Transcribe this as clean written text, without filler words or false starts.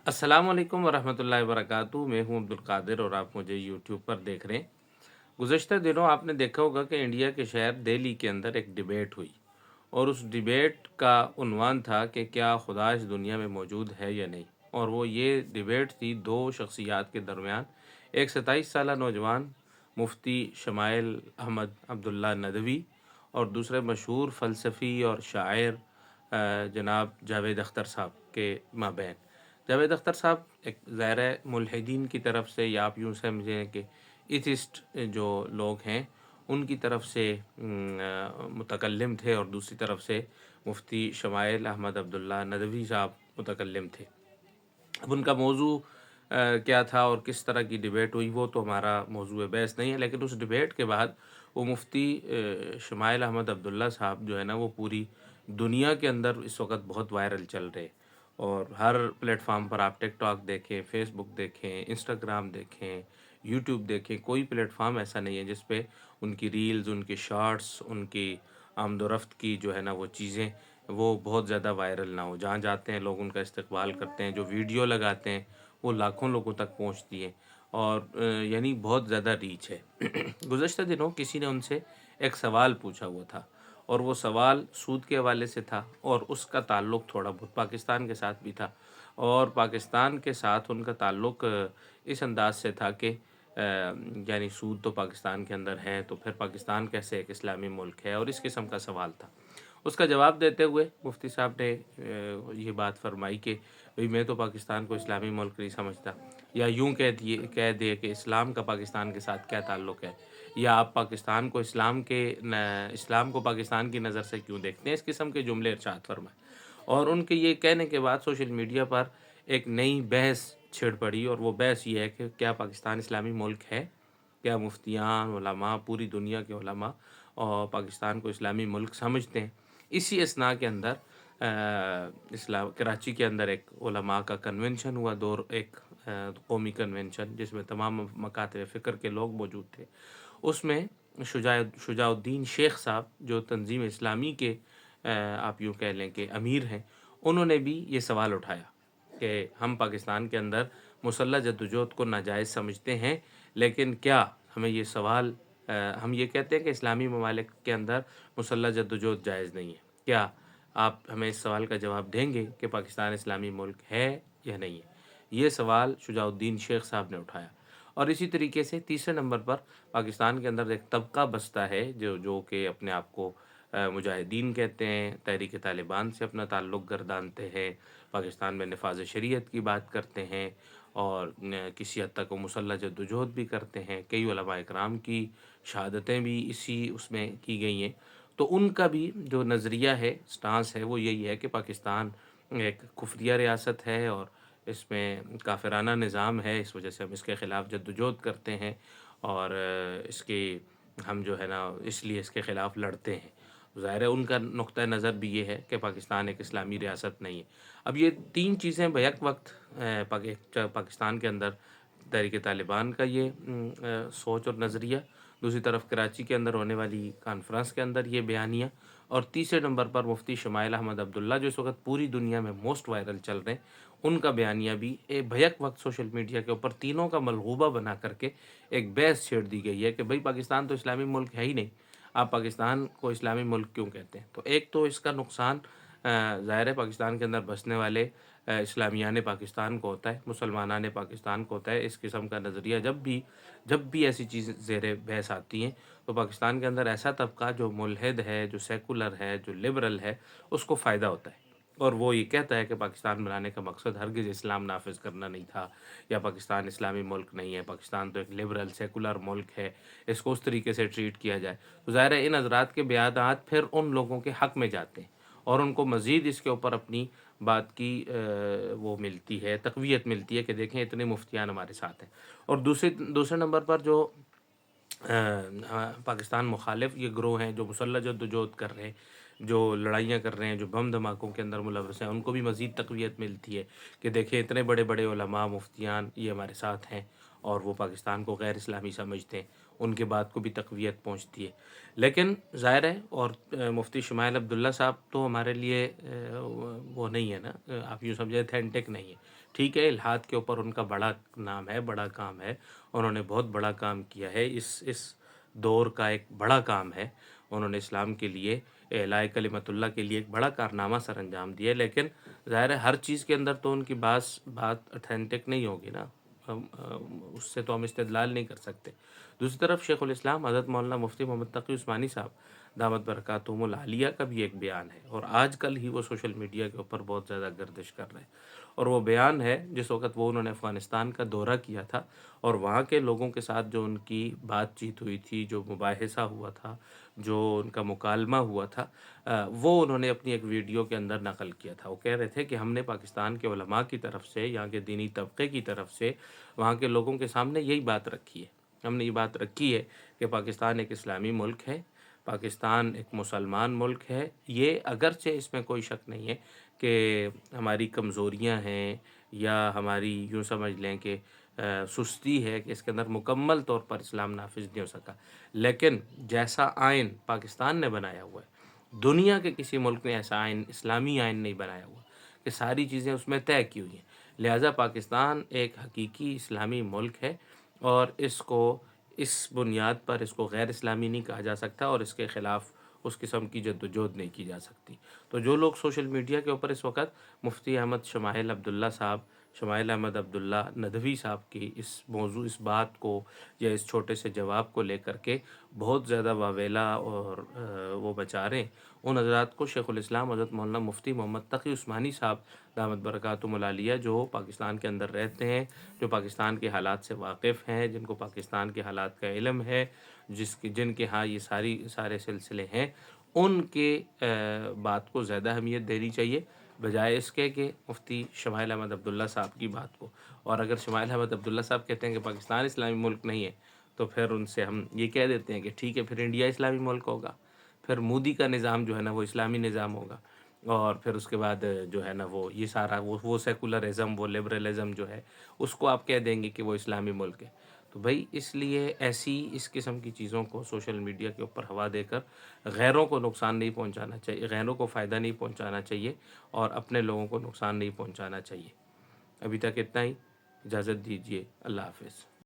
अस्सलाम वालेकुम वरहमतुल्लाहि वबरकातुहू। मैं हूं अब्दुल कादिर और आप मुझे यूट्यूब पर देख रहे हैं। गुज़श्ता दिनों आपने देखा होगा कि इंडिया के शहर दिल्ली के अंदर एक डिबेट हुई और उस डिबेट का उन्वान था कि क्या खुदा इस दुनिया में मौजूद है या नहीं। और वो ये डिबेट थी दो शख्सियात के दरमियान। एक 27 साला नौजवान मुफ्ती शमाइल अहमद अब्दुल्ला नदवी और दूसरे मशहूर फ़लसफ़ी और शायर जनाब जावेद अख्तर साहब के माबैन। जावेद अख्तर साहब एक ज़ाहिर मुल्हिदीन की तरफ से, या आप यूँ समझें कि एथिस्ट जो लोग हैं उनकी तरफ से मुतकल्लिम थे, और दूसरी तरफ से मुफ्ती शमाइल अहमद अब्दुल्ला नदवी साहब मुतकल्लिम थे। अब उनका मौजू क्या था और किस तरह की डिबेट हुई वो तो हमारा मौजू बहस नहीं है, लेकिन उस डिबेट के बाद वो मुफ्ती शमाइल अहमद अब्दुल्ला साहब जो है ना वो पूरी दुनिया के अंदर इस वक्त बहुत वायरल चल रहे। और हर प्लेटफॉर्म पर आप टिकटॉक देखें, फेसबुक देखें, इंस्टाग्राम देखें, यूट्यूब देखें, कोई प्लेटफॉर्म ऐसा नहीं है जिस पे उनकी रील्स, उनके शॉर्ट्स, उनकी आमदोरफ्त की जो है ना वो चीज़ें वो बहुत ज़्यादा वायरल ना हो। जहाँ जाते हैं लोग उनका इस्तकबाल करते हैं, जो वीडियो लगाते हैं वो लाखों लोगों तक पहुँचती है, और यानी बहुत ज़्यादा रीच है। गुज़श्ता दिनों किसी ने उनसे एक सवाल पूछा हुआ था, और वो सवाल सूद के हवाले से था, और उसका ताल्लुक़ थोड़ा बहुत पाकिस्तान के साथ भी था। और पाकिस्तान के साथ उनका ताल्लुक़ इस अंदाज़ से था कि यानी सूद तो पाकिस्तान के अंदर है, तो फिर पाकिस्तान कैसे एक इस्लामी मुल्क है, और इस किस्म का सवाल था। उसका जवाब देते हुए मुफ्ती साहब ने ये बात फरमाई कि भई मैं तो पाकिस्तान को इस्लामी मुल्क नहीं समझता, या यूँ कह दिए कि इस्लाम का पाकिस्तान के साथ क्या ताल्लुक़ है, या आप पाकिस्तान को इस्लाम को पाकिस्तान की नज़र से क्यों देखते हैं, इस किस्म के जुमले इरशाद फरमाए। और उनके ये कहने के बाद सोशल मीडिया पर एक नई बहस छिड़ पड़ी, और वो बहस ये है कि क्या पाकिस्तान इस्लामी मुल्क है? क्या मुफ्तियान, उलमा, पूरी दुनिया के उलमा और पाकिस्तान को इस्लामी मुल्क समझते हैं? इसी असना के अंदर इस्लाम कराची के अंदर एक उलमा का कन्वेंशन हुआ, एक कौमी कन्वेंशन जिसमें तमाम मकातब फ़िक्र के लोग मौजूद थे। उसमें शुजाउद्दीन शेख साहब जो तंज़ीम इस्लामी के आप यूँ कह लें कि अमीर हैं, उन्होंने भी ये सवाल उठाया कि हम पाकिस्तान के अंदर मुसल्लह जद्दोजहद को नाजायज़ समझते हैं, लेकिन क्या हमें ये सवाल हम ये कहते हैं कि इस्लामी ममालिक के अंदर मुसल्लह जद्दोजहद जायज़ नहीं है। क्या आप हमें इस सवाल का जवाब देंगे कि पाकिस्तान इस्लामी मुल्क है या नहीं है? ये सवाल शुजाउद्दीन शेख साहब ने उठाया। और इसी तरीके से तीसरे नंबर पर पाकिस्तान के अंदर एक तबका बसता है जो कि अपने आप को मुजाहिदीन कहते हैं, तहरीक तालिबान से अपना ताल्लुक़ गर्दानते हैं, पाकिस्तान में नफाज़ शरीयत की बात करते हैं, और किसी हद तक वो मुसल्लह जद्दोजहद भी करते हैं। कई उलमा इकराम की शहादतें भी इसी उसमें की गई हैं। तो उनका भी जो नज़रिया है, स्टांस है, वो यही है कि पाकिस्तान एक खुफिया रियासत है, और इसमें काफिराना निज़ाम है, इस वजह से हम इसके ख़िलाफ़ जद्दोजहद करते हैं, और इसकी हम जो है ना इसलिए इसके ख़िलाफ़ लड़ते हैं। ज़ाहिर है उनका नुक्ता नज़र भी ये है कि पाकिस्तान एक इस्लामी रियासत नहीं है। अब ये 3 चीज़ें बैक वक़्त पाकिस्तान के अंदर तहरीक तालिबान का ये सोच और नज़रिया, दूसरी तरफ कराची के अंदर होने वाली कॉन्फ्रेंस के अंदर ये बयानिया, और तीसरे नंबर पर मुफ्ती शमाइल अहमद अब्दुल्ला जो इस वक्त पूरी दुनिया में मोस्ट वायरल चल रहे हैं, उनका बयानिया भी भयक वक्त सोशल मीडिया के ऊपर तीनों का मलगूबा बना करके एक बहस छेड़ दी गई है कि भाई पाकिस्तान तो इस्लामी मुल्क है ही नहीं, आप पाकिस्तान को इस्लामी मुल्क क्यों कहते हैं। तो एक तो इसका नुकसान ज़ाहिर है पाकिस्तान के अंदर बसने वाले इस्लामियान पाकिस्तान को होता है, मुसलमानान पाकिस्तान को होता है। इस किस्म का नज़रिया जब भी ऐसी चीज़ें ज़ेर बहस आती हैं, तो पाकिस्तान के अंदर ऐसा तबका जो मुल्हिद है, जो सेकुलर है, जो लिबरल है, उसको फ़ायदा होता है। और वो ये कहता है कि पाकिस्तान बनाने का मकसद हरगिज़ इस्लाम नाफ़िज़ करना नहीं था, या पाकिस्तान इस्लामी मुल्क नहीं है, पाकिस्तान तो एक लिबरल सेकुलर मुल्क है, इसको उस तरीके से ट्रीट किया जाए। तो ज़ाहिर है इन हज़रात के बयानात फिर उन लोगों के हक़ में जाते हैं, और उनको मज़ीद इसके ऊपर अपनी बात की वो मिलती है, तक़वियत मिलती है कि देखें इतने मुफ्तियान हमारे साथ हैं। और दूसरे नंबर पर जो पाकिस्तान मुखालिफ ये ग्रोह हैं जो मुसल्लह जद्दोजहद कर रहे हैं, जो लड़ाइयाँ कर रहे हैं, जो बम धमाकों के अंदर मुलव्वस हैं, उनको भी मज़ीद तक़वियत मिलती है कि देखिए इतने बड़े बड़े उलमा मुफ्तियान ये हमारे साथ हैं, और वो पाकिस्तान को गैर इस्लामी समझते हैं, उनके बात को भी तक़वियत पहुँचती है। लेकिन ज़ाहिर है, और मुफ्ती शुमाइल अब्दुल्ला साहब तो हमारे लिए वो नहीं है ना, आप यूँ समझें ऑथेंटिक नहीं है। ٹھیک ہے، الحاد کے اوپر ان کا بڑا نام ہے، بڑا کام ہے، انہوں نے بہت بڑا کام کیا ہے، اس دور کا ایک بڑا کام ہے، انہوں نے اسلام کے لیے اعلاء کلمت اللہ کے لیے ایک بڑا کارنامہ سر انجام دیا ہے، لیکن ظاہر ہے ہر چیز کے اندر تو ان کی بات اتھینٹک نہیں ہوگی نا، اس سے تو ہم استدلال نہیں کر سکتے۔ دوسری طرف شیخ الاسلام حضرت مولانا مفتی محمد تقی عثمانی صاحب دامت برکاتہم العالیہ کا بھی ایک بیان ہے، اور آج کل ہی وہ سوشل میڈیا کے اوپر بہت زیادہ گردش کر رہے ہیں، اور وہ بیان ہے جس وقت وہ انہوں نے افغانستان کا دورہ کیا تھا اور وہاں کے لوگوں کے ساتھ جو ان کی بات چیت ہوئی تھی، جو مباحثہ ہوا تھا، جو ان کا مکالمہ ہوا تھا، وہ انہوں نے اپنی ایک ویڈیو کے اندر نقل کیا تھا۔ وہ کہہ رہے تھے کہ ہم نے پاکستان کے علماء کی طرف سے، یہاں کے دینی طبقے کی طرف سے وہاں کے لوگوں کے سامنے یہی بات رکھی ہے، ہم نے یہ بات رکھی ہے کہ پاکستان ایک اسلامی ملک ہے، پاکستان ایک مسلمان ملک ہے، یہ اگرچہ اس میں کوئی شک نہیں ہے کہ ہماری کمزوریاں ہیں یا ہماری یوں سمجھ لیں کہ سستی ہے کہ اس کے اندر مکمل طور پر اسلام نافذ نہیں ہو سکا، لیکن جیسا آئین پاکستان نے بنایا ہوا ہے، دنیا کے کسی ملک نے ایسا آئین، اسلامی آئین نہیں بنایا ہوا کہ ساری چیزیں اس میں طے کی ہوئی ہیں، لہٰذا پاکستان ایک حقیقی اسلامی ملک ہے، اور اس کو اس بنیاد پر اس کو غیر اسلامی نہیں کہا جا سکتا، اور اس کے خلاف اس قسم کی جدوجہد نہیں کی جا سکتی۔ تو جو لوگ سوشل میڈیا کے اوپر اس وقت مفتی احمد شمائل عبداللہ صاحب، شمائل احمد عبداللہ ندوی صاحب کی اس موضوع، اس بات کو یا اس چھوٹے سے جواب کو لے کر کے بہت زیادہ واویلا اور وہ بچا رہے ہیں، ان حضرات کو شیخ الاسلام حضرت مولانا مفتی محمد تقی عثمانی صاحب دامت برکاتہم العالیہ، جو پاکستان کے اندر رہتے ہیں، جو پاکستان کے حالات سے واقف ہیں، جن کو پاکستان کے حالات کا علم ہے، جن کے ہاں یہ سارے سلسلے ہیں، ان کے بات کو زیادہ اہمیت دینی چاہیے بجائے اس کے کہ مفتی شمائل احمد عبداللہ صاحب کی بات کو۔ اور اگر شمائل احمد عبداللہ صاحب کہتے ہیں کہ پاکستان اسلامی ملک نہیں ہے، تو پھر ان سے ہم یہ کہہ دیتے ہیں کہ ٹھیک ہے، پھر انڈیا اسلامی ملک ہوگا، پھر مودی کا نظام جو ہے نا وہ اسلامی نظام ہوگا، اور پھر اس کے بعد جو ہے نا وہ یہ سارا وہ سیکولرزم، وہ لبرلزم جو ہے اس کو آپ کہہ دیں گے کہ وہ اسلامی ملک ہے۔ تو بھائی اس لیے ایسی اس قسم کی چیزوں کو سوشل میڈیا کے اوپر ہوا دے کر غیروں کو نقصان نہیں پہنچانا چاہیے، غیروں کو فائدہ نہیں پہنچانا چاہیے، اور اپنے لوگوں کو نقصان نہیں پہنچانا چاہیے۔ ابھی تک اتنا ہی، اجازت دیجیے، اللہ حافظ۔